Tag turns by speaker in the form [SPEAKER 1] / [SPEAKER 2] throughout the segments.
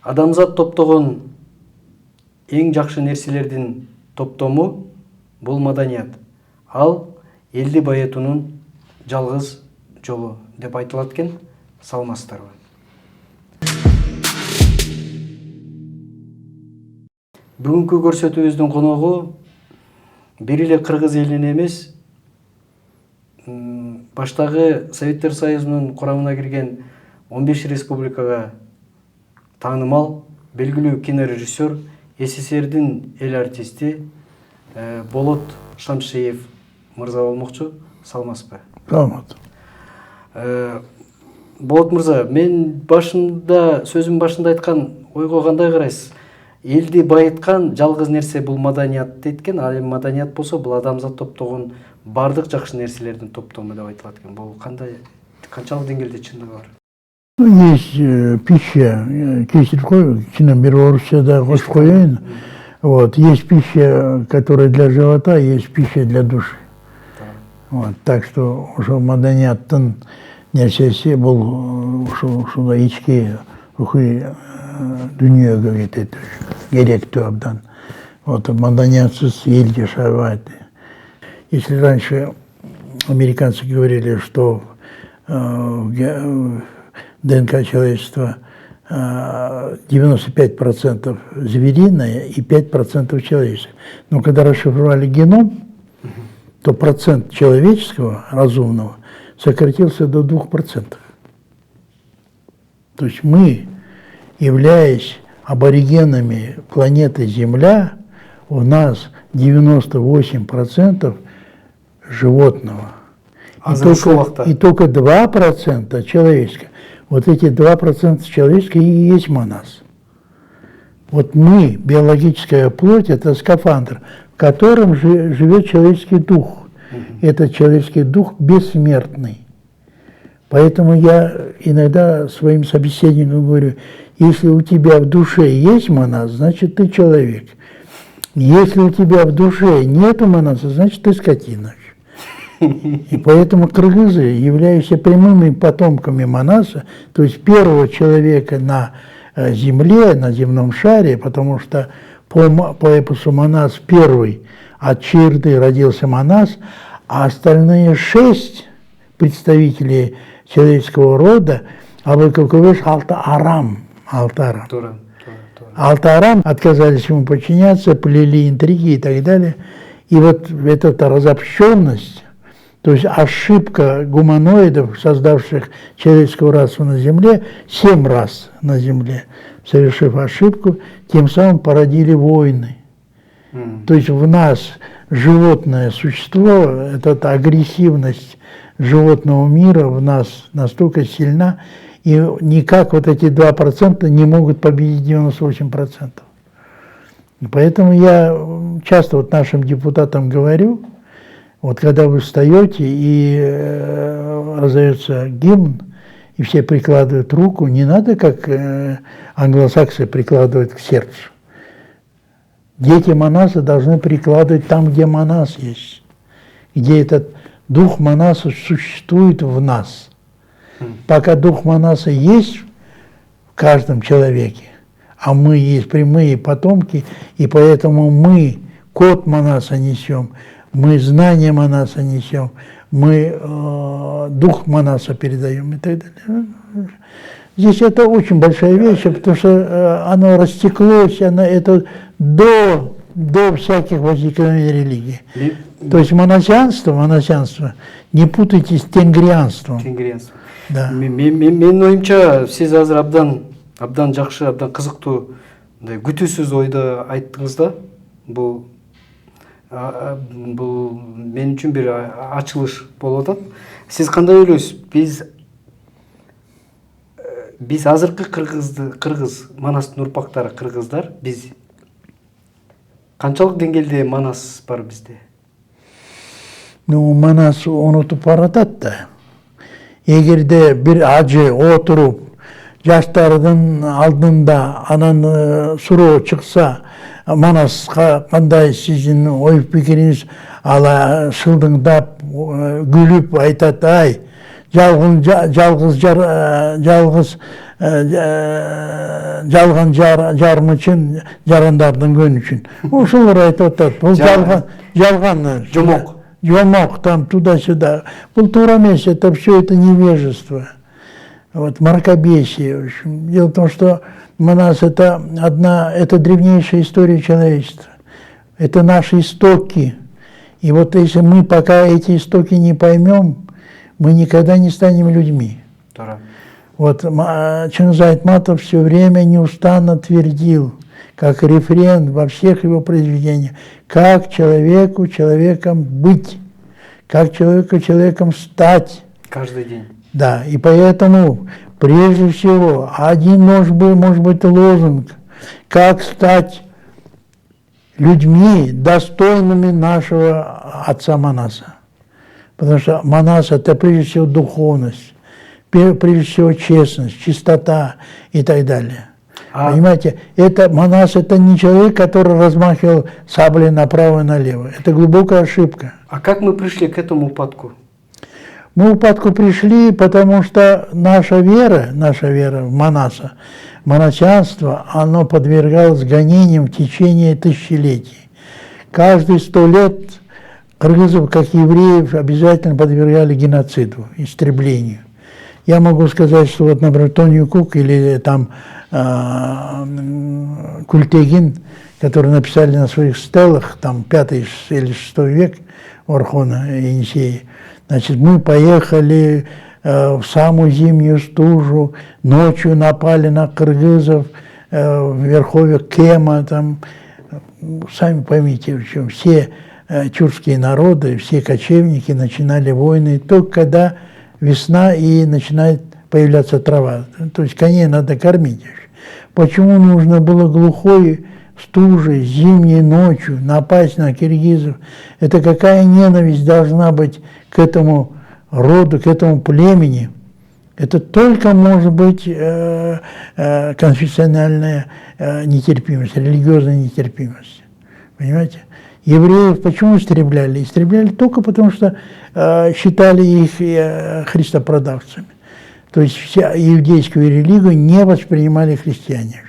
[SPEAKER 1] Адамзат топтогон эң жакшы нерселердин топтому бул маданият. Ал элди байытуунун жалгыз жолу деп айтылат экен. Саламатсыздарбы? Бүгүнкү көрсөтүүбүздүн коногу бир эле кыргыз элинен эмес, баштагы Советтер Союзунун курамына кирген 15 республикага таанымал, белгилүү кинорежиссер, СССРдин эл артисти Болот Шамшиев мырза болмокчу. Саламатсызбы?
[SPEAKER 2] Саламат.
[SPEAKER 1] Болот мырза, мен сөзүмдүн башында айткан ойго кандай карайсыз? Элди байыткан жалгыз нерсе бул маданият дейт экен. Ал эми маданият болсо бул адамзат топтогон бардык жакшы нерселердин топтому деп айтылат экен. Бул канчалык деңгээлде чындыгы бар?
[SPEAKER 2] Есть пища, кесарь кой, чином бир орусчада кошуп коеюн. Вот, есть пища, которая для живота, есть пища для души. Вот, так что ошо маданияттын нерсеси бул ушундай ички рухий дүнүйөгө кетет, керектүү абдан. Вот, маданиятсыз эл жашабайт. Если раньше американцы говорили, что ДНК человечества 95% звериное и 5% человеческое. Но когда расшифровали геном, то процент человеческого, разумного, сократился до 2%. То есть мы, являясь аборигенами планеты Земля, у нас 98% животного. И только 2% человеческого. Вот эти 2% человеческого и есть монас. Вот мы, биологическая плоть, это скафандр, в котором живет человеческий дух. Этот человеческий дух бессмертный. Поэтому я иногда своим собеседникам говорю, если у тебя в душе есть монас, значит ты человек. Если у тебя в душе нету монаса, значит ты скотина. И поэтому кыргызы, являются прямыми потомками Манаса, то есть первого человека на земле, на земном шаре, потому что по эпосу Манас первый от Чирды родился Манас, а остальные 6 представителей человеческого рода, Алты Арам. Алты Арам отказались ему подчиняться, плели интриги и так далее. И вот эта разобщенность, то есть ошибка гуманоидов, создавших человеческую расу на Земле, 7 рас на Земле, совершив ошибку, тем самым породили войны. То есть в нас животное существо, эта агрессивность животного мира в нас настолько сильна, и никак вот эти 2% не могут победить 98%. Поэтому я часто вот нашим депутатам говорю, вот когда вы встаете и раздается гимн, и все прикладывают руку, не надо, как англосаксы прикладывают к сердцу. Дети Манаса должны прикладывать там, где Манас есть, где этот дух Манаса существует в нас. Пока дух Манаса есть в каждом человеке, а мы есть прямые потомки, и поэтому мы код Манаса несем, мы знания Манаса несем, мы дух Манаса передаем и так далее. Здесь это очень большая вещь, потому что оно растеклось, это до всяких возникновений религии. То есть монасянство, не путайте с тенгрианством.
[SPEAKER 1] Да. Менин оюмча, сиз азыр абдан жакшы, абдан кызыктуу, күтүүсүз ойду айттыңыз да. Бул мен үчүн бир ачылыш болуп атат. Сиз кандай ойлойсуз? Биз азыркы кыргыз Манастын урпактары кыргыздар, биз канчалык деңгээлде Манас бар бизде?
[SPEAKER 2] Манас унутуп баратат да. Эгерде бир ажы отуруп, жаштардын алдында анан суроо чыкса, Манаска кандай сиздин ой пикириңиз, ала шылдыңдап, күлүп айтат, ай, жалған жарым үшін жарандардың көн үшін. Ошолор айтып атат. Бұл жалған жомок там туда-сюда. Бұл тура эмес, это все это невежество. Вот, мракобесие. В общем. Дело в том, что Манас это древнейшая история человечества. Это наши истоки. И вот если мы пока эти истоки не поймем, мы никогда не станем людьми. Вот Чингиз Айтматов все время неустанно твердил, как рефрен во всех его произведениях, как человеку человеком быть, как человеку человеком стать.
[SPEAKER 1] Каждый день.
[SPEAKER 2] Да, и поэтому, прежде всего, один может быть лозунг, как стать людьми, достойными нашего отца Манаса. Потому что Манас – это прежде всего духовность, прежде всего честность, чистота и так далее. Понимаете, Манас – это не человек, который размахивал саблей направо и налево. Это глубокая ошибка.
[SPEAKER 1] А как мы пришли к этому упадку?
[SPEAKER 2] Мы в упадку пришли, потому что наша вера в Манаса, монасянство, оно подвергалось гонениям в течение тысячелетий. Каждые 100 лет кыргызов, как евреев, обязательно подвергали геноциду, истреблению. Я могу сказать, что вот, например, Тони Кук или там Культегин, которые написали на своих стелах, там 5 или 6 век Орхона и Енисея, значит, мы поехали в самую зимнюю стужу, ночью напали на кыргызов в верховье Кема, там, сами поймите, в чем все тюркские народы, все кочевники начинали войны только когда весна и начинает появляться трава. То есть коней надо кормить. Почему нужно было глухой стужей, зимней ночью напасть на киргизов? Это какая ненависть должна быть к этому роду, к этому племени? Это только может быть конфессиональная нетерпимость, религиозная нетерпимость. Понимаете? Евреев почему истребляли? Истребляли только потому, что считали их христопродавцами. То есть вся иудейскую религию не воспринимали христиане.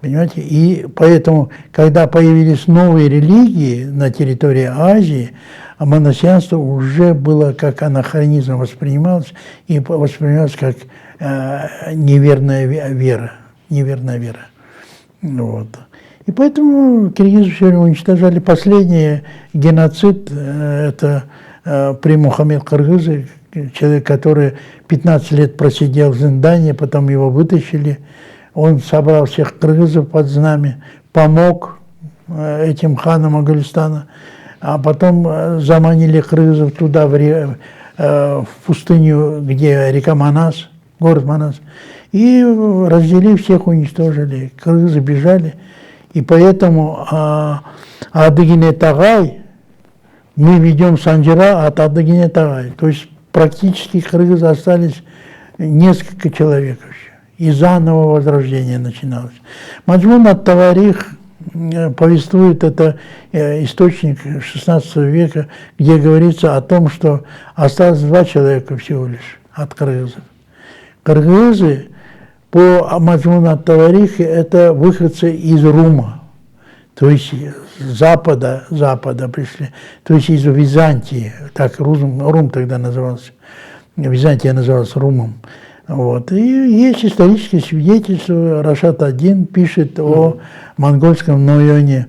[SPEAKER 2] Понимаете? И поэтому, когда появились новые религии на территории Азии, монасянство уже было как анахронизм воспринималось, и воспринималось как неверная вера. Вот. И поэтому киргизы все время уничтожали. Последний геноцид, это при Мухаммед Кыргызе, человек, который 15 лет просидел в Зиндане, потом его вытащили. Он собрал всех кыргызов под знамя, помог этим ханам Агалистана, а потом заманили кыргызов туда, в пустыню, где река Манас, город Манас, и разделили, всех уничтожили. Кыргызы бежали. И поэтому Адыгине Тагай, мы ведем Санжира от Адыгине Тагай. То есть практически кыргызы остались несколько человек еще. И заново возрождение начиналось. Маджмун ат-Таварих повествует, это источник 16 века, где говорится о том, что осталось 2 человека всего лишь от кыргызов. Кыргызы по Маджмун ат-Таварих это выходцы из Рума, то есть с запада пришли, то есть из Византии, так Рум тогда назывался, Византия называлась Румом. Вот. И есть исторические свидетельства. Рашад I пишет о монгольском Нойоне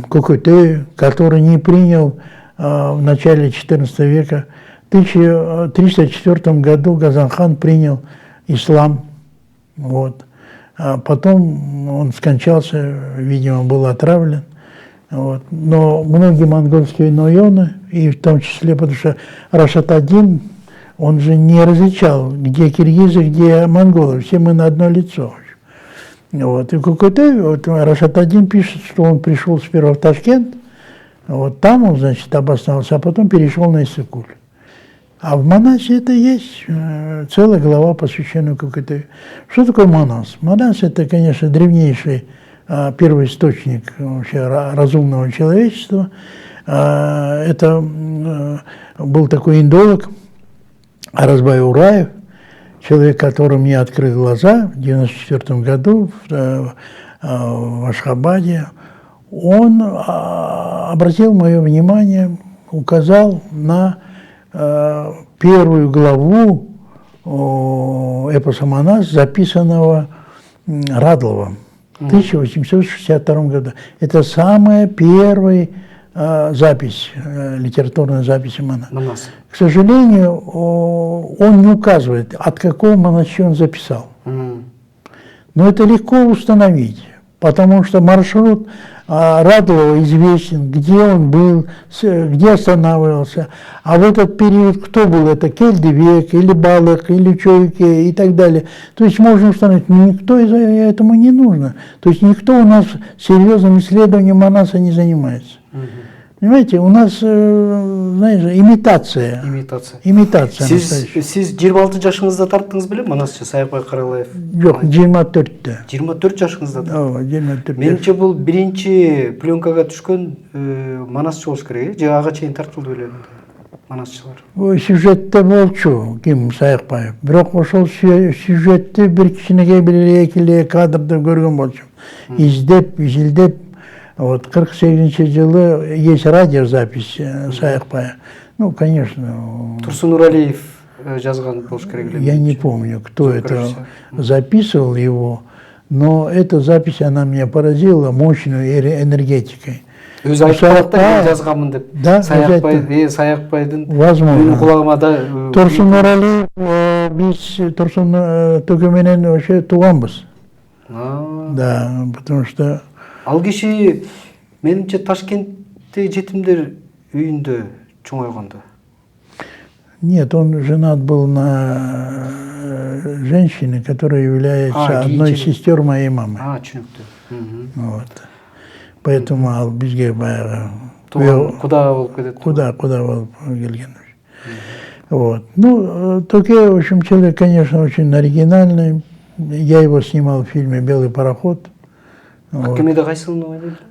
[SPEAKER 2] Кукутею, который не принял в начале XIV века. В 1304 году Газанхан принял ислам. Вот. А потом он скончался, видимо, был отравлен. Вот. Но многие монгольские Нойоны, и в том числе, потому что Рашад I, он же не различал, где киргизы, где монголы, все мы на одно лицо. Вот. И Кукутай, вот Рашад I пишет, что он пришел сперва в Ташкент, вот там он, значит, обосновался, а потом перешел на Иссык-Куль. А в Манасе это есть целая глава, посвященная Кукутаю. Что такое Манас? Манас – это, конечно, древнейший первоисточник вообще разумного человечества. Это был такой индолог, Аразбай Ураев, человек, который мне открыл глаза в 1994 году в Ашхабаде, он обратил мое внимание, указал на первую главу эпоса «Манас», записанного Радловым в 1862 году. Это самая первая запись, литературная запись Манас. К сожалению, он не указывает, от какого Манасчи он записал. Но это легко установить, потому что маршрут Радлова известен, где он был, где останавливался. А в этот период кто был? Это Кельдевек, или Балак, или Чойке и так далее. То есть можно установить, но никто этому не нужно. То есть никто у нас серьезным исследованием Манаса не занимается. Понимаете, у нас, знаешь, имитация. Имитация.
[SPEAKER 1] Сіз 26 жашыңызда тарттыңыз біле, Манасчы Саякбай Каралаев?
[SPEAKER 2] Жоқ, 24-те.
[SPEAKER 1] 24 жашыңызда тарттыңыз?
[SPEAKER 2] 24.
[SPEAKER 1] Меніңше бұл бірінші пленкаға түшкен Манасчы болуш керек, же ага чейин тартылды белем Манасчылар?
[SPEAKER 2] Сюжетте болчу, ким Саякбаев. Бирок ошол сюжетти бир кичинекей бир экиле кадрды көргөн болчум. Изилдеп, вот 48 жылы есть радиозапись Саякбая. Ну, конечно.
[SPEAKER 1] Турсун Нуралиев жазган болуш керек.
[SPEAKER 2] Я не помню, кто это записывал его, но эта запись, она меня поразила мощной энергетикой.
[SPEAKER 1] Өзі айтып мен жазғанмын деп.
[SPEAKER 2] Да,
[SPEAKER 1] Саякбайдың
[SPEAKER 2] возможно.
[SPEAKER 1] Құлағыма да...
[SPEAKER 2] Турсун Нуралиев, біз Турсун Төкеменен вообще туғанбыз. Да, потому что...
[SPEAKER 1] Ал киши менимче Ташкентте жетимдер үйүндө чоңойгондо.
[SPEAKER 2] Нет, он женат был на женщине, которая является одной из сестер моей мамы.
[SPEAKER 1] Түшүнүктүү.
[SPEAKER 2] Вот. Поэтому ал бизге баягы
[SPEAKER 1] куда болуп кетет.
[SPEAKER 2] Куда болуп келген. Вот. Ну, Токе, в общем, человек, конечно, очень оригинальный. Я его снимал в фильме «Белый пароход».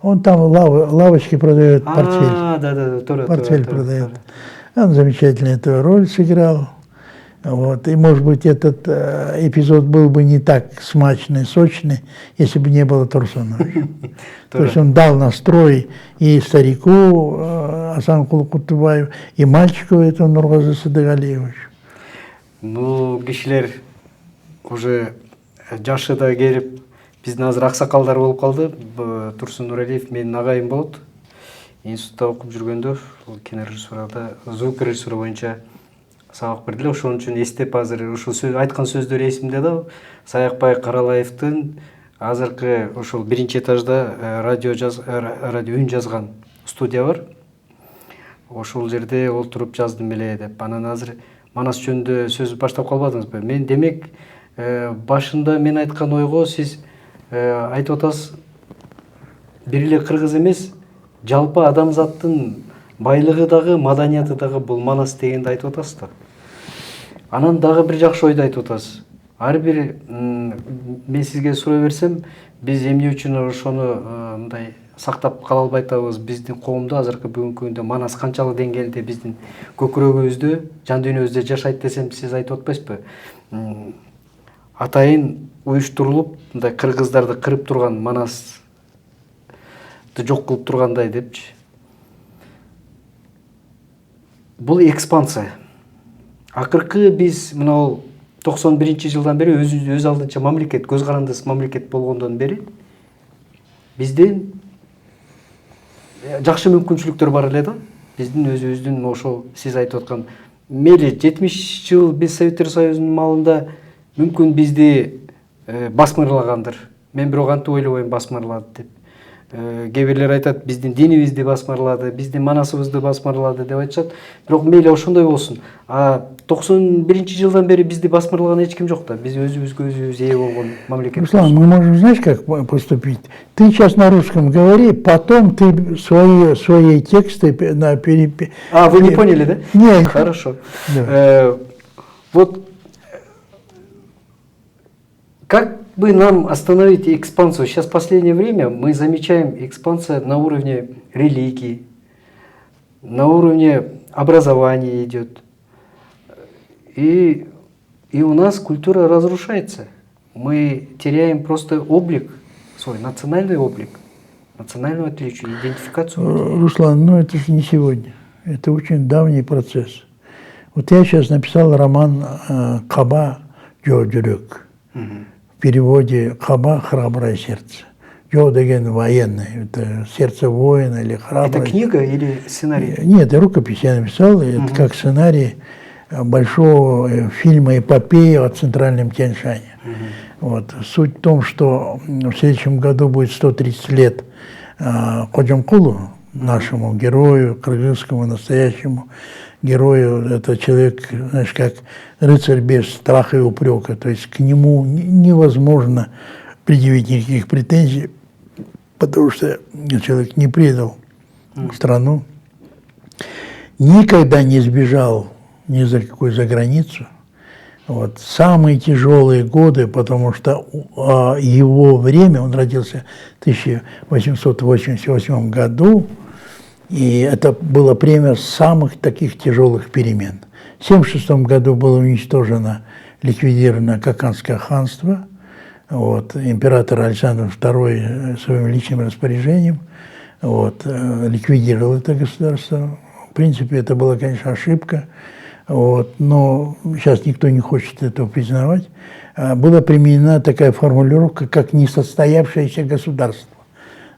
[SPEAKER 2] Он там лавочки продает, портфель.
[SPEAKER 1] Да.
[SPEAKER 2] Портфель продает. Он замечательно эту роль сыграл. Вот. И, может быть, этот эпизод был бы не так смачный, сочный, если бы не было Турсуна. То есть он дал настрой и старику Асанкулу Кутубаеву, и мальчику этому Нургазы Садыгалиеву.
[SPEAKER 1] Ну, кишилер уже жашы да келип, биздин азыр аксакалдар болуп калды. Турсун Нуралиев менин агайым болот. Институтта окуп жүргөндө кинорежиссурада звук режиссура боюнча сабак бердилер. Ошон үчүн эстеп азыр ушул айткан сөздөр эсимде да. Саякбай Каралаевдин азыркы ошол биринчи этажда радио үн жазган студия бар. Ошол жерде олтуруп жаздым эле деп. Анан азыр Манас жөнүндө сөз баштап калбадыңызбы? Мен демек башында мен айткан ойго сиз айтып атасыз, бир эле кыргыз эмес, жалпы адамзаттын байлыгы дагы, маданияты дагы бул Манас дегенди айтып атасыз да. Анан дагы бир жакшы ойду айтып атасыз. Ар бир мен сизге сурай берсем, биз эмне үчүн ошону мындай сактап кала албай атабыз? Биздин коомдо азыркы бүгүнкү күндө Манас канчалык деңгээлде биздин көкүрөгүбүздө, жан дүйнөбүздө жашайт десем, сиз айтып атпайсызбы? Атайын уюштурулуп, мындай кыргыздарды кырып турган, Манасты жок кылып тургандай депчи. Бул экспансия. Акыркы биз мына 91-жылдан бери өз алдынча мамлекет, көз карандысыз мамлекет болгондон бери биздин жакшы мүмкүнчүлүктөр бар эле да. Биздин өзүбүздүн ошол сиз айтып аткан мейли 70 жыл биз Советтер Союзунун маалында мүмкүн бизди басмырлагандыр. Мен бирок антип ойлобойм басмырлады деп. Кээ бирлер айтат, биздин динибизди басмырлады, биздин Манасыбызды басмырлады деп айтышат. Бирок мейли ошондой болсун. 91-жылдан бери бизди басмырлаган эч ким жок да. Биз өзүбүзгө өзүбүз ээ болгон мамлекет.
[SPEAKER 2] Руслан, мы можем, знаешь, как поступить? Ты сейчас на русском говори, потом ты свои тексты...
[SPEAKER 1] Вы не поняли, да?
[SPEAKER 2] Нет.
[SPEAKER 1] Хорошо. Вот как бы нам остановить экспансию? Сейчас в последнее время мы замечаем экспансию на уровне религии, на уровне образования идет. И у нас культура разрушается. Мы теряем просто облик, свой национальный облик, национальную отличие, идентификацию.
[SPEAKER 2] Руслан, ну это же не сегодня. Это очень давний процесс. Вот я сейчас написал роман «Каба Джо-Джурек». В переводе «Каба. Храброе сердце». Джо деген военный. Это сердце воина или храброе.
[SPEAKER 1] Это книга или сценарий?
[SPEAKER 2] Нет, это рукопись я написал. Это как сценарий большого фильма «Эпопея о Центральном Тянь-Шане». Вот. Суть в том, что в следующем году будет 130 лет Ходжамкулу, нашему герою, кыргызскому настоящему герою. Это человек, знаешь, как рыцарь без страха и упрека. То есть к нему невозможно предъявить никаких претензий, потому что человек не предал страну, никогда не сбежал ни за какую за границу. Вот. Самые тяжелые годы, потому что его время, он родился в 1888 году, и это было время самых таких тяжелых перемен. В 1976 году было уничтожено, ликвидировано Каканское ханство. Вот. Император Александр II своим личным распоряжением ликвидировал это государство. В принципе, это была, конечно, ошибка. Вот, но сейчас никто не хочет этого признавать. Была применена такая формулировка, как несостоявшееся государство.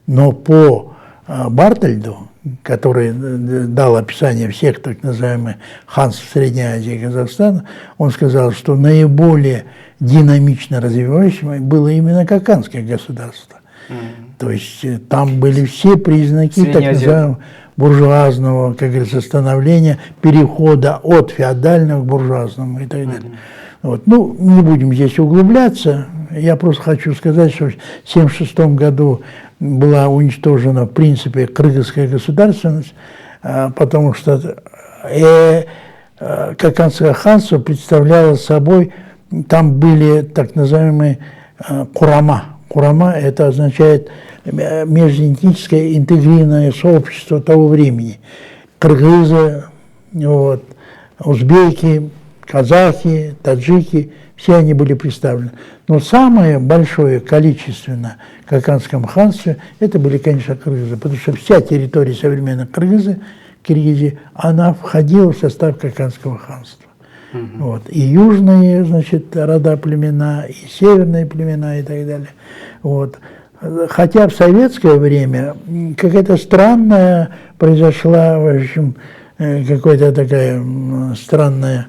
[SPEAKER 2] Но по Бартольду, который дал описание всех так называемых ханств Средней Азии и Казахстана, он сказал, что наиболее динамично развивающим было именно Каканское государство. То есть там были все признаки так называемого буржуазного, как говорится, становления, перехода от феодального к буржуазному и так далее. Вот. Ну, не будем здесь углубляться. Я просто хочу сказать, что в 1976 году была уничтожена, в принципе, кыргызская государственность, потому что Каканское ханство представляло собой, там были так называемые курама. Курама – это означает межэтническое интегрированное сообщество того времени. Кыргызы, вот, узбеки, казахи, таджики, все они были представлены. Но самое большое количественно в Каканском ханстве это были, конечно, кыргызы, потому что вся территория современной Киргизии, она входила в состав Каканского ханства. Вот. И южные, значит, рода племена, и северные племена и так далее. Вот. Хотя в советское время какая-то странная произошла, в общем, какая-то такая странная,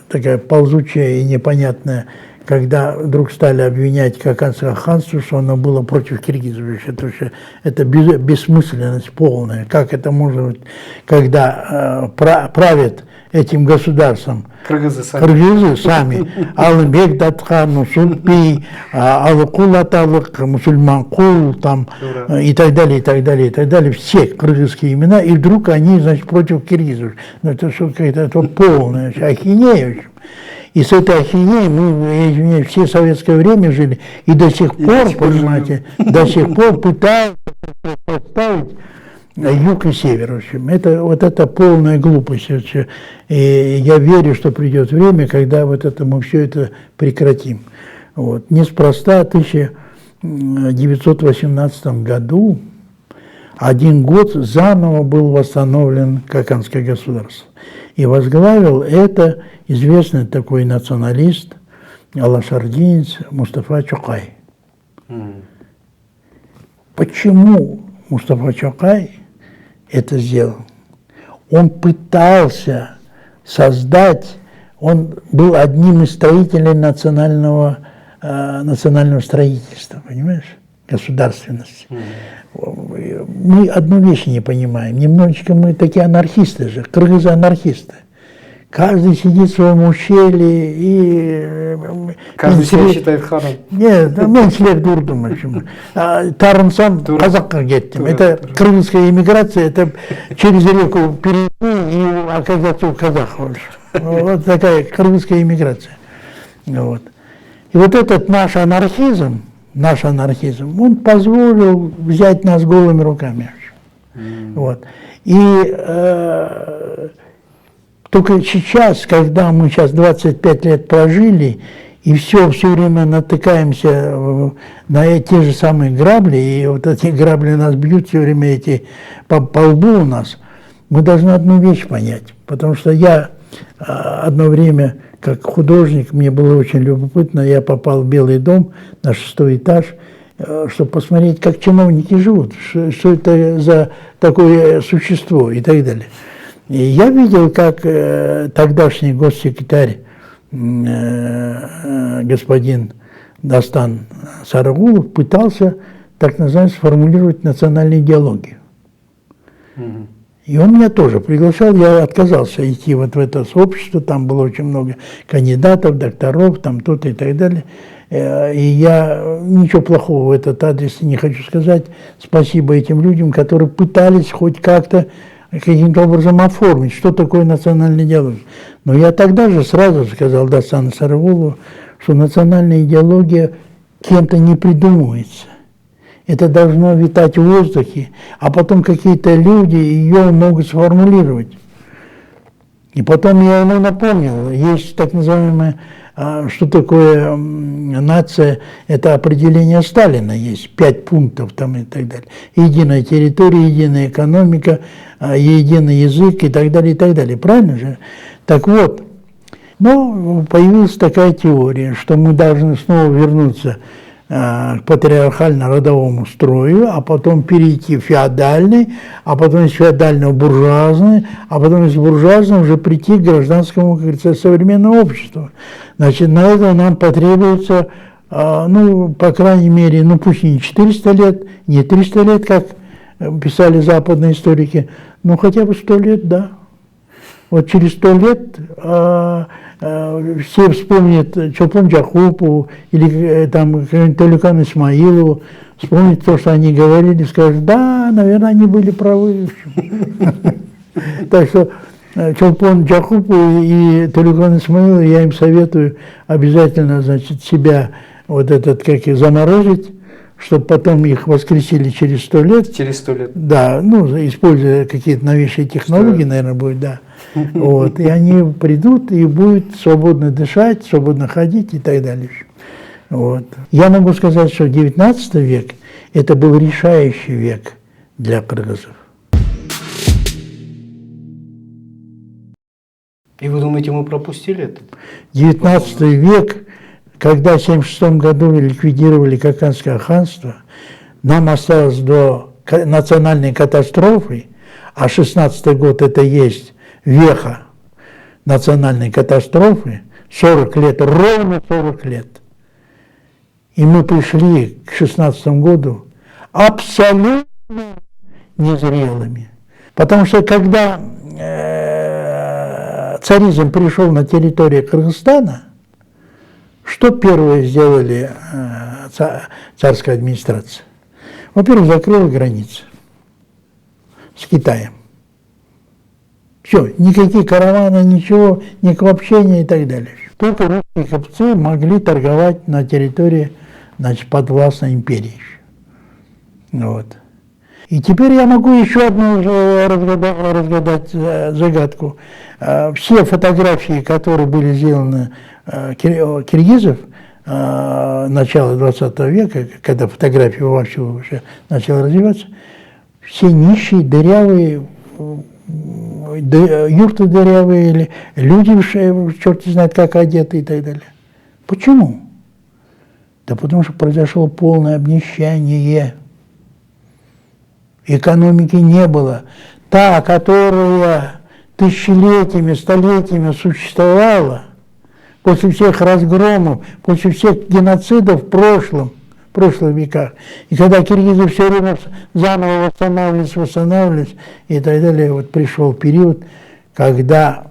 [SPEAKER 2] такая ползучая и непонятная, когда вдруг стали обвинять Каканское ханство, что оно было против киргизов. Потому что это бессмысленность полная. Как это может быть, когда правят этим государством кыргызы сами, Алымбек Датхан, Мусулпи, Алыкул Аталык, Мусульманкул, там, и так далее, и так далее, и так далее, все кыргызские имена, и вдруг они, значит, против киргизов. Ну, это что какая-то полная ахинея. И с этой ахинеей мы, я извиняюсь, все советское время жили, и до сих пор, понимаете, до сих пор пытаются поставить юг и север, в общем. Это, вот это полная глупость. И я верю, что придет время, когда вот это мы все это прекратим. Вот. Неспроста в 1918 году, один год заново был восстановлен Каканское государство. И возглавил это известный такой националист, алашардинец Мустафа Чокай. Почему Мустафа Чокай это сделал? Он пытался создать, он был одним из строителей национального строительства, понимаешь, государственности. Мы одну вещь не понимаем, немножечко мы такие анархисты же, кыргызы-анархисты. Каждый сидит в своем ущелье и...
[SPEAKER 1] Каждый себя считает ханом.
[SPEAKER 2] Нет, мен силер дурдум, в общем. Тарынсам казакка кеттим. Это кыргызская иммиграция, это через реку перейти и оказаться в казах. Вот такая кыргызская иммиграция. Вот. И вот этот наш анархизм, он позволил взять нас голыми руками. Вот. И Только сейчас, когда мы сейчас 25 лет прожили, и все время натыкаемся на те же самые грабли, и вот эти грабли нас бьют все время эти по лбу у нас, мы должны одну вещь понять. Потому что я одно время, как художник, мне было очень любопытно, я попал в Белый дом на 6-й этаж, чтобы посмотреть, как чиновники живут, что это за такое существо и так далее. И я видел, как тогдашний госсекретарь господин Дастан Сарагулов пытался, так называемую, сформулировать национальную идеологию. И он меня тоже приглашал, я отказался идти вот в это сообщество, там было очень много кандидатов, докторов, там то-то и так далее. И я ничего плохого в этот адрес не хочу сказать. Спасибо этим людям, которые пытались хоть как-то, каким-то образом оформить, что такое национальная идеология. Но я тогда же сразу сказал Дастану Сарагулову, что национальная идеология кем-то не придумывается. Это должно витать в воздухе, а потом какие-то люди ее могут сформулировать. И потом я ему напомнил, есть так называемое, что такое нация, это определение Сталина, есть 5 пунктов там и так далее. Единая территория, единая экономика, единый язык и так далее, и так далее. Правильно же? Так вот, ну, появилась такая теория, что мы должны снова вернуться к патриархально-родовому строю, а потом перейти в феодальный, а потом из феодального буржуазный, а потом из буржуазного уже прийти к гражданскому, как говорится, современному обществу. Значит, на это нам потребуется, ну, по крайней мере, ну, пусть не 400 лет, не 300 лет, как писали западные историки, но хотя бы 100 лет, да. Вот через 100 лет все вспомнят Чолпон Джахупову или там Толикану Исмаилову, вспомнят то, что они говорили, скажут, да, наверное, они были правы. Так что Чолпон Джахупову и Толикану Исмаилову я им советую обязательно, значит, себя вот этот, как их, заморозить, чтобы потом их воскресили через 100 лет.
[SPEAKER 1] Через 100 лет.
[SPEAKER 2] Да, ну, используя какие-то новейшие технологии, наверное, будет, да. Вот, и они придут и будут свободно дышать, свободно ходить и так далее. Вот. Я могу сказать, что 19 век – это был решающий век для кыргызов.
[SPEAKER 1] И вы думаете, мы пропустили это?
[SPEAKER 2] 19 век, когда в 1976 году ликвидировали Каканское ханство, нам осталось до национальной катастрофы, а 16 год – это есть веха национальной катастрофы, 40 лет, ровно 40 лет. И мы пришли к 16 году абсолютно незрелыми. Потому что когда царизм пришел на территорию Кыргызстана, что первое сделали царская администрация? Во-первых, закрыла границы с Китаем. Все, никакие караваны, ничего, никакого общения и так далее. Только русские купцы могли торговать на территории, значит, подвластной империи. Вот. И теперь я могу еще одну разгадать загадку. Все фотографии, которые были сделаны киргизов начала 20 века, когда фотография вообще уже начала развиваться, все нищие, дырявые, юрты дырявые, или люди, черт не знает как одеты и так далее. Почему? Да потому что произошло полное обнищание. Экономики не было. Та, которая тысячелетиями, столетиями существовала, после всех разгромов, после всех геноцидов в прошлых веках. И когда киргизы все время заново восстанавливались и так далее, вот пришел период, когда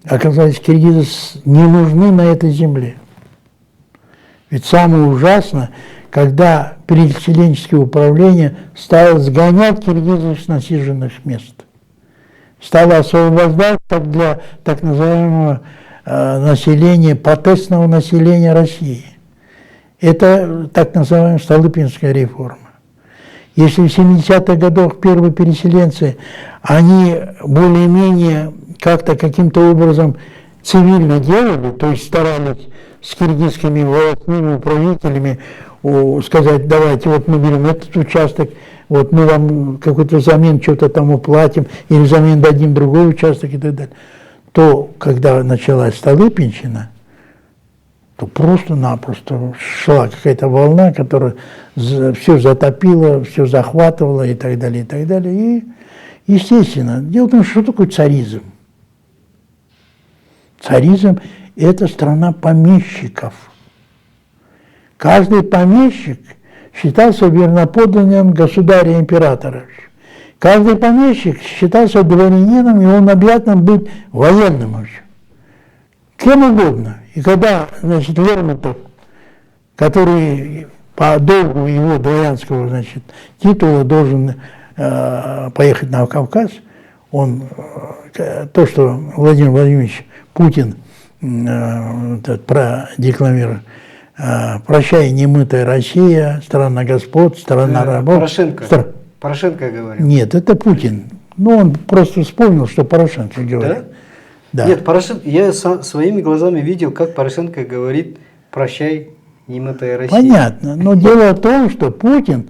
[SPEAKER 2] оказались киргизы не нужны на этой земле. Ведь самое ужасное, когда переселенческое управление стало сгонять киргизов с насиженных мест. Стало освобождать для так называемого населения, протестного населения России. Это так называемая Столыпинская реформа. Если в 70-х годах первые переселенцы, они более-менее как-то каким-то образом цивильно делали, то есть старались с киргизскими волостными управителями сказать, давайте вот мы берем этот участок, вот мы вам какой-то взамен что-то там уплатим, или взамен дадим другой участок и так далее. То, когда началась Столыпинщина, то просто-напросто шла какая-то волна, которая все затопила, все захватывала и так далее, и так далее. И, естественно, дело в том, что такое царизм. Царизм – это страна помещиков. Каждый помещик считался верноподданным государя-императора. Каждый помещик считался дворянином, и он обязан быть военным вообще. Кем угодно. И когда, значит, Лермонтов, который по долгу его дворянского, значит, титула должен поехать на Кавказ, он, то, что Владимир Владимирович Путин продекламировал, «Прощай, немытая Россия, страна господ, страна рабов».
[SPEAKER 1] Порошенко. Порошенко говорил.
[SPEAKER 2] Нет, это Путин. Ну, он просто вспомнил, что Порошенко говорит.
[SPEAKER 1] Да?
[SPEAKER 2] Да.
[SPEAKER 1] Нет, Порошенко, я своими глазами видел, как Порошенко говорит «Прощай, немытая Россия».
[SPEAKER 2] Понятно. Но дело в том, что Путин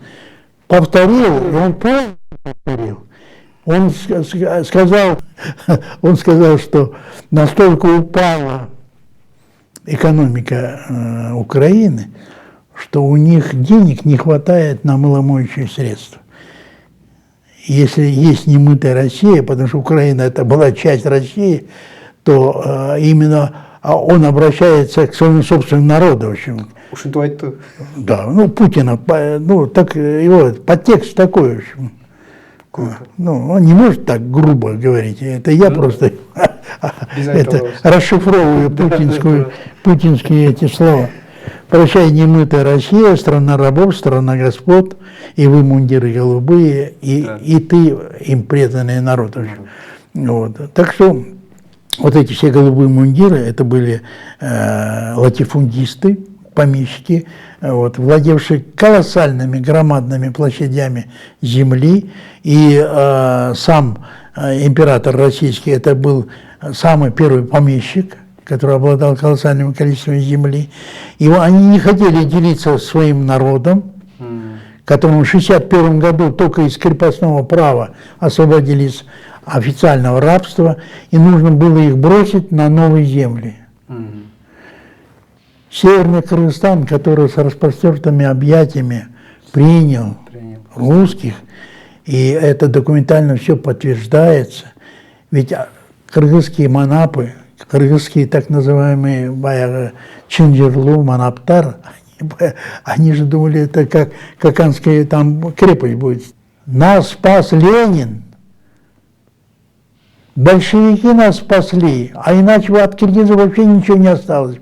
[SPEAKER 2] повторил, и он правильно повторил. Он сказал, что настолько упала экономика Украины, что у них денег не хватает на мыломоющие средства. Если есть немытая Россия, потому что Украина это была часть России, то именно он обращается к своему собственному народу. В общем. Да, ну Путина, ну так его подтекст такой, в общем. Ну, он не может так грубо говорить, это я просто расшифровываю путинские эти слова. «Прощай, немытая Россия, страна рабов, страна господ, и вы, мундиры голубые, и ты, им преданный народ». Вот. Так что вот эти все голубые мундиры, это были латифундисты, помещики, вот, владевшие колоссальными, громадными площадями земли, и сам император российский, это был самый первый помещик, который обладал колоссальным количеством земли. И они не хотели делиться своим народом, которому в 1961 году только из крепостного права освободились официального рабства, и нужно было их бросить на новые земли. Северный Кыргызстан, который с распростертыми объятиями принял русских, и это документально все подтверждается, ведь кыргызские манапы, кыргызские так называемые Чинджирлу, Манаптар, они же думали, это как Каканская там крепость будет. Нас спас Ленин, большевики нас спасли, а иначе от киргизов вообще ничего не осталось бы.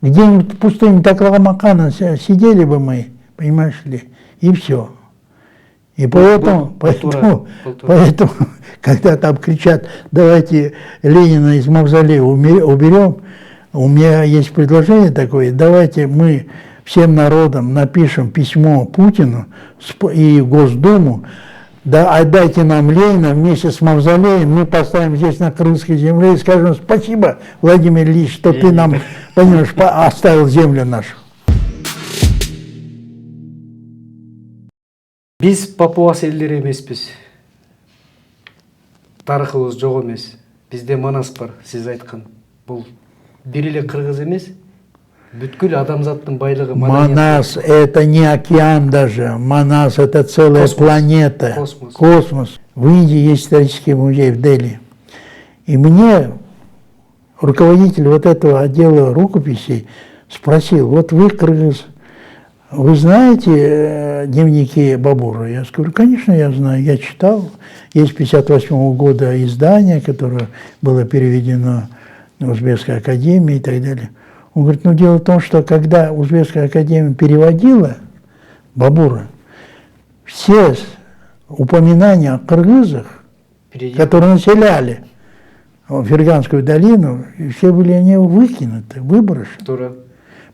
[SPEAKER 2] Где-нибудь в пустыне Такламакана сидели бы мы, понимаешь ли, и все. И поэтому, когда там кричат, давайте Ленина из мавзолея уберем, у меня есть предложение такое, давайте мы всем народам напишем письмо Путину и Госдуму, да, отдайте нам Ленина вместе с мавзолеем, мы поставим здесь на Крымской земле и скажем спасибо, Владимир Ильич, что ты нам, понимаешь, оставил землю нашу.
[SPEAKER 1] Биз папуас элдери эмеспиз. Тарыхыбыз жок эмес. Бизде манас бар, сиз айткан. Бул бир эле кыргыз эмес, бүткүл адамзаттын байлыгы.
[SPEAKER 2] Манас это не океан даже, Манас это целая планета, космос. В Индии есть исторический музей в Дели. И мне руководитель вот этого отдела рукописей спросил, вот вы кыргыз, вы знаете дневники Бабура? Я говорю, конечно, я знаю, я читал. Есть 1958 года издание, которое было переведено на Узбекской академии и так далее. Он говорит, ну дело в том, что когда Узбекская академия переводила Бабура, все упоминания о кыргызах, которые населяли Ферганскую долину, все были они выкинуты, выброшены.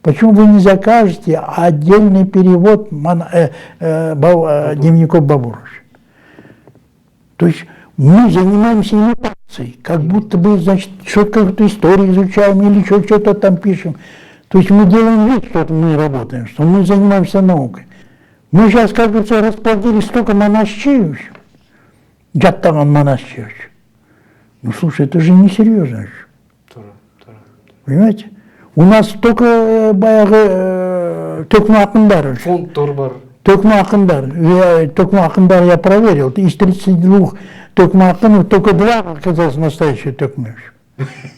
[SPEAKER 2] Почему вы не закажете отдельный перевод дневников Бабура? То есть Мы занимаемся имитацией, как будто бы, значит, какую-то историю изучаем или что-то там пишем. То есть мы делаем вид, что мы работаем, что мы занимаемся наукой. Мы сейчас, как бы, расплодили столько монашчевич, Джаттаган монашчевич. Ну, слушай, это же несерьезно. Понимаете? У нас только Токма Акындар.
[SPEAKER 1] Фонд Торбар.
[SPEAKER 2] Токма Акындар я проверил. Из 32 Токма Акынов только 2 оказалось настоящие Токмы.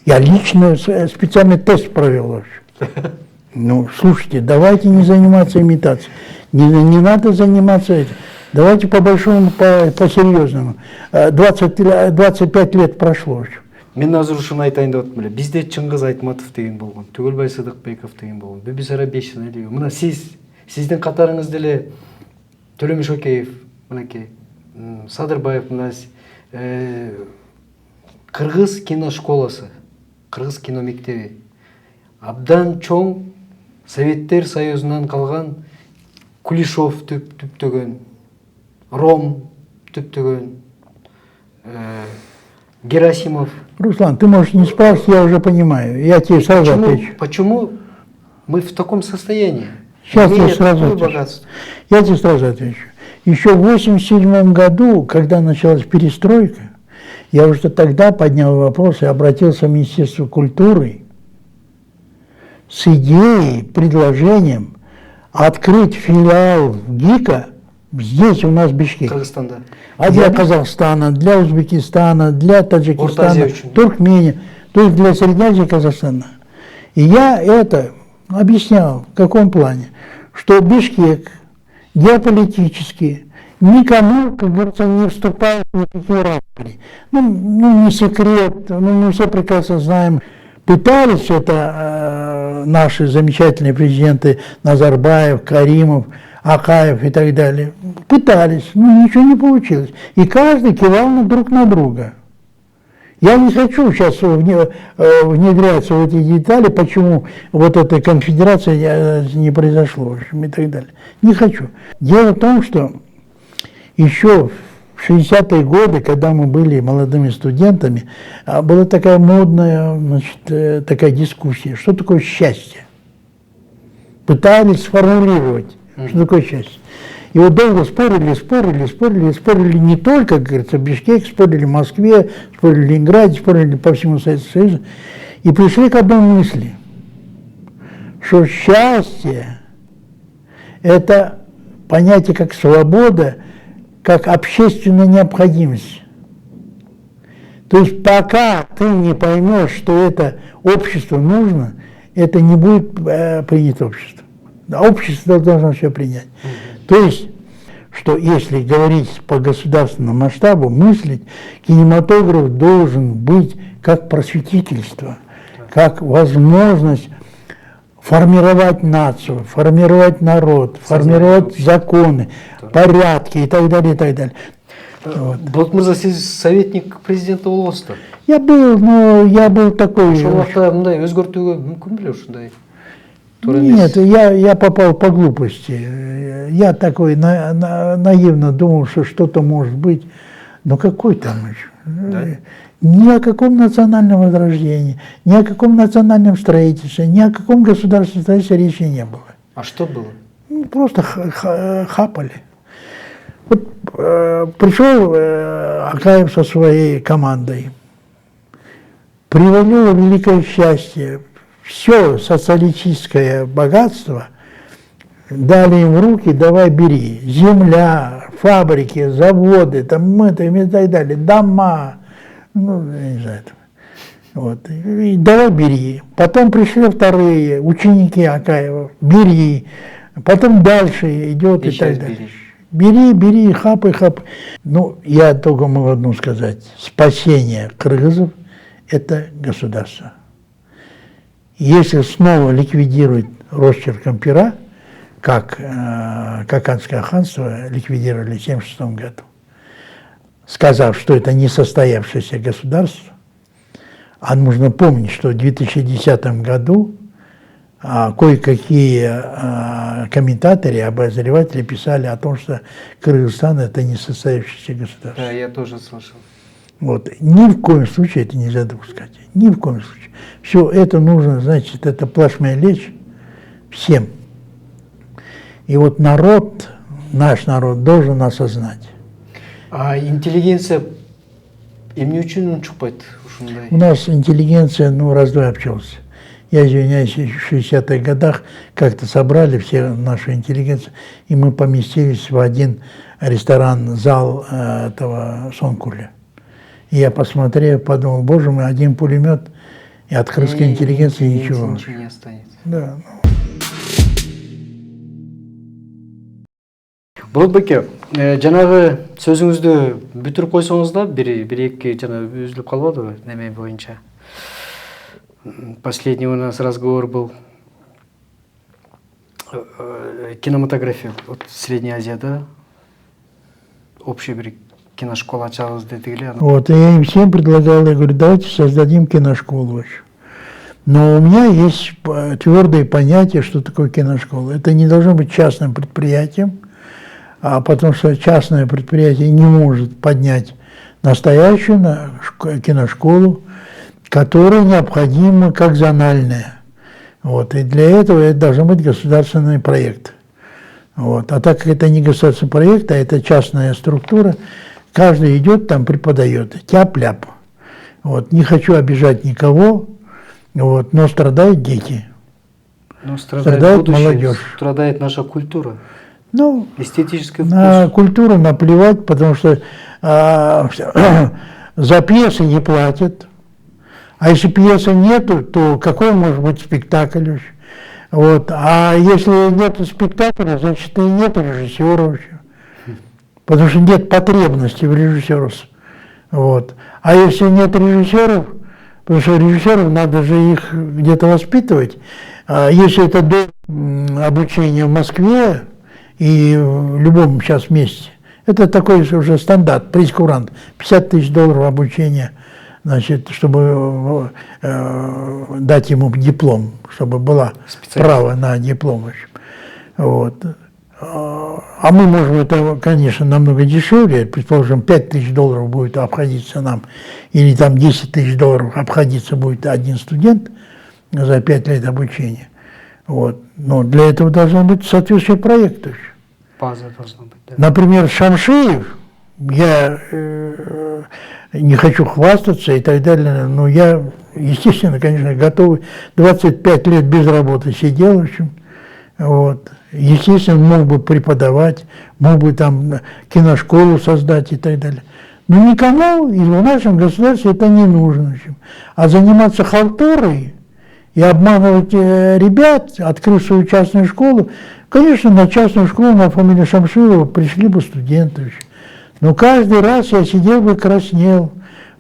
[SPEAKER 2] Я лично специальный тест провел вообще. Ну, слушайте, давайте не заниматься имитацией. Не надо заниматься этим. Давайте по-большому, по-серьезному. 25 лет прошло уже.
[SPEAKER 1] Мен азыр ушуну айтайын деп атам эле. Бизде Чыңгыз Айтматов деген болгон, Түгөлбай Сыдыкбеков деген болгон, Бибисара Бешина деген. Мына сиздин катарыңыз деле Төлөмүш Океев, мынакей, Садырбаев, мына Кыргыз кино школасы, Кыргыз кино мектеби. Абдан чоң Советтер Союзунан калган Кулишов түптөгөн, Ром түптөгөн, Герасимов.
[SPEAKER 2] Руслан, ты можешь не спрашивать, я уже понимаю. Я тебе сразу отвечу.
[SPEAKER 1] Почему мы в таком состоянии?
[SPEAKER 2] Сейчас я сразу отвечу. Я тебе сразу отвечу. Еще в 1987 году, когда началась перестройка, я уже тогда поднял вопрос и обратился в Министерство культуры с идеей, предложением открыть филиал ГИКа здесь у нас в Бишкеке.
[SPEAKER 1] Кыргызстанда.
[SPEAKER 2] А для Казахстана, для Узбекистана, для Таджикистана, Туркмении, то есть для Средней Азии и Казахстана. И я это объяснял, в каком плане, что Бишкек геополитически никому, как говорится, не вступает в никакие распри. Ну, не секрет, мы все прекрасно знаем. Пытались это наши замечательные президенты Назарбаев, Каримов, Акаев и так далее. Пытались, но ничего не получилось. И каждый кивал друг на друга. Я не хочу сейчас внедряться в эти детали, почему вот эта конфедерация не произошло, в общем, и так далее. Не хочу. Дело в том, что еще в 60-е годы, когда мы были молодыми студентами, была такая модная, значит, такая дискуссия, что такое счастье. Пытались сформулировать, что такое счастье. И вот долго спорили не только, как говорится, в Бишкеке, спорили в Москве, спорили в Ленинграде, спорили по всему Советскому Союзу. И пришли к одной мысли, что счастье – это понятие как свобода, как общественная необходимость. То есть пока ты не поймешь, что это обществу нужно, это не будет принято общество. Общество должно все принять. То есть, что если говорить по государственному масштабу, мыслить, кинематограф должен быть как просветительство, как возможность формировать нацию, формировать народ, формировать законы, порядки и так далее, и так далее.
[SPEAKER 1] Вот. Болотмырза, сиз советник президента болбосуздар?
[SPEAKER 2] Я был, но я был такой...
[SPEAKER 1] Ошол убакта мындай өзгөртүүгө мүмкүн беле ушундай?
[SPEAKER 2] Нет, я попал по глупости. Я такой наивно думал, что что-то может быть. Но какой там еще? Да? Ни о каком национальном возрождении, ни о каком национальном строительстве, ни о каком государственном строительстве речи не было.
[SPEAKER 1] А что было?
[SPEAKER 2] Ну, просто хапали. Вот, пришел Акаев со своей командой. Привалило великое счастье. Все социалистическое богатство дали им в руки, давай бери. Земля, фабрики, заводы, там это и так далее, дома, ну, я не знаю. Вот. И давай бери. Потом пришли вторые ученики Акаева, бери. Потом дальше идет и так далее. Бери, хапай. Ну, я только могу одно сказать. Спасение кыргызов – это государство. Если снова ликвидировать росчерком пера, как Каканское ханство ликвидировали в 1976 году, сказав, что это несостоявшееся государство, а нужно помнить, что в 2010 году кое-какие комментаторы, обозреватели писали о том, что Кыргызстан – это несостоявшееся государство.
[SPEAKER 1] Да, я тоже слышал.
[SPEAKER 2] Вот. Ни в коем случае это нельзя допускать. Ни в коем случае. Все это нужно, значит, это плашмя лечь всем. И вот народ, наш народ должен осознать.
[SPEAKER 1] А интеллигенция эмне үчүн чыкпайт ушундай?
[SPEAKER 2] У нас интеллигенция, ну, раздвое обчелся. Я извиняюсь, в 60-х годах как-то собрали все нашу интеллигенцию, и мы поместились в один ресторан, зал этого Сонкуля. И я посмотрел, подумал, боже мой, один пулемет, и от крымской интеллигенции ничего.
[SPEAKER 1] Ничего не останется.
[SPEAKER 2] Да.
[SPEAKER 1] Болотбеке, жанагы сөзүңүздү бүтүрүп койсоңуз да, бир эки жана үзүлүп калбадыбы неме боюнча? Последний у нас разговор был кинематография. Вот Средняя Азияда общая bir киношкола ачабыз дедик эле.
[SPEAKER 2] Вот, и я им всем предлагал, я говорю, давайте создадим киношколу вообще. Но у меня есть твердое понятие, что такое киношкола. Это не должно быть частным предприятием, потому что частное предприятие не может поднять настоящую киношколу, которая необходима как зональная. Вот. И для этого это должен быть государственный проект. Вот. А так как это не государственный проект, а это частная структура, каждый идет там преподает, тяп-ляп. Вот. Не хочу обижать никого, вот. Но страдают дети.
[SPEAKER 1] Но страдает
[SPEAKER 2] молодежь.
[SPEAKER 1] Страдает наша культура.
[SPEAKER 2] Ну,
[SPEAKER 1] эстетический вкус.
[SPEAKER 2] На культуру наплевать, потому что за пьесы не платят. А если пьесы нету, то какой может быть спектакль вообще? Вот. А если нет спектакля, значит и нет режиссера вообще. Потому что нет потребности в режиссерах. Вот. А если нет режиссеров, потому что режиссеров надо же их где-то воспитывать. Если это до обучения в Москве и в любом сейчас месте, это такой уже стандарт, прейскурант, $50 тысяч обучения. Значит, чтобы дать ему диплом, чтобы было право на диплом. Вот. А мы можем это, конечно, намного дешевле, предположим, $5 тысяч будет обходиться нам, или там $10 тысяч обходиться будет один студент за 5 лет обучения. Вот. Но для этого должен быть соответствующий проект.
[SPEAKER 1] База должна быть, да.
[SPEAKER 2] Например, Шамшиев, я не хочу хвастаться и так далее, но я, естественно, конечно, готовый. 25 лет без работы сидел, в общем, вот. Естественно, мог бы преподавать, мог бы там киношколу создать и так далее. Но никому в нашем государстве это не нужно, в общем. А заниматься халтурой и обманывать ребят, открыв свою частную школу, конечно, на частную школу на фамилию Шамширова пришли бы студенты, в общем. Но каждый раз я сидел бы краснел,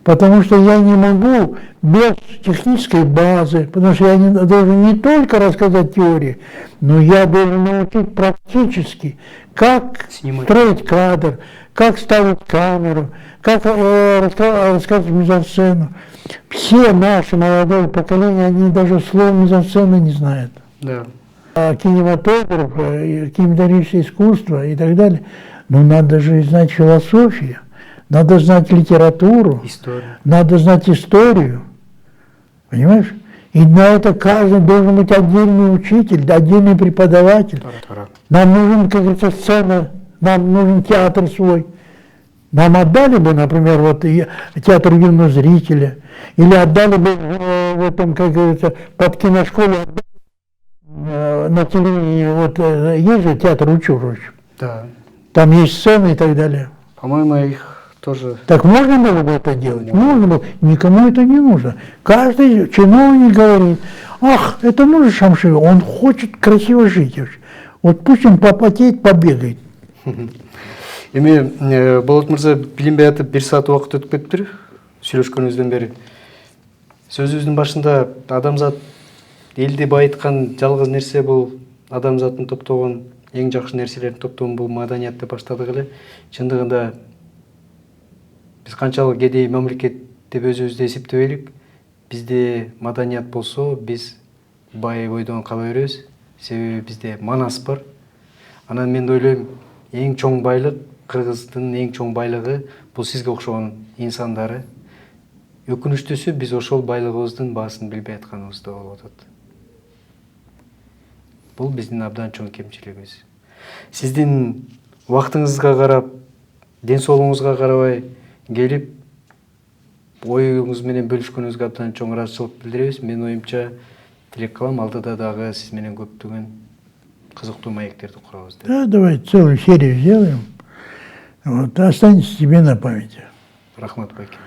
[SPEAKER 2] потому что я не могу без технической базы, потому что я должен не только рассказать теорию, но я должен научить практически, как строить кадр, как ставить камеру, как рассказывать мизансцену. Все наши молодое поколение, они даже слова мизансцены не знают.
[SPEAKER 1] Да.
[SPEAKER 2] А кинематограф, кинематографическое искусство и так далее. Но надо же знать философию, надо знать литературу, надо знать историю, понимаешь? И на это каждый должен быть отдельный учитель, отдельный преподаватель. Нам нужен, как говорится, сцена, нам нужен театр свой. Нам отдали бы, например, вот театр юного зрителя, или отдали бы в этом, как говорится, под киношколу на телевидении, вот есть же театр Учур.
[SPEAKER 1] Да.
[SPEAKER 2] Там есть сцены и так далее.
[SPEAKER 1] По-моему, их тоже...
[SPEAKER 2] Так можно было бы это делать? Можно было. Никому это не нужно. Каждый чиновник говорит, ах, это нужно Шамширов, он хочет красиво жить. Вот пусть он попотеет, побегает.
[SPEAKER 1] Эми Болот мырза, билинбей атып 1 саат убакыт өтүп кетиптир сүйлөшкөнүбүздөн бери. Сөзүбүздүн башында адамзат элди байыткан жалгыз нерсе бул адамзаттын топтогон эң жакшы нерселердин топтогон бул маданият деп баштадык эле. Чындыгында биз канчалык кедей мамлекет деп өзүбүздү эсептебейлик. Бизде маданият болсо, биз бай бойдон кала беребиз. Себеби бизде манас бар. Анан мен ойлойм, эң чоң байлык Кыргыздын эң чоң байлыгы бул сизге окшогон инсандары. Өкүнүчтүүсү биз ошол байлыгыбыздын баасын билбей атканыбыз да болуп атат. Бул биздин абдан чоң кемчилигибиз. Сиздин убактыңызга карап, ден соолугуңузга карабай келип, оюңуз менен бөлүшкөнүңүзгө абдан чоң ыраазычылык билдиребиз. Менин оюмча, тилек кылам алдыда дагы сиз менен көптөгөн кызыктуу маектерди курабыз деп.
[SPEAKER 2] Да, давай целую серию сделаем. Вот, останется тебе на память.
[SPEAKER 1] Рахмат байке.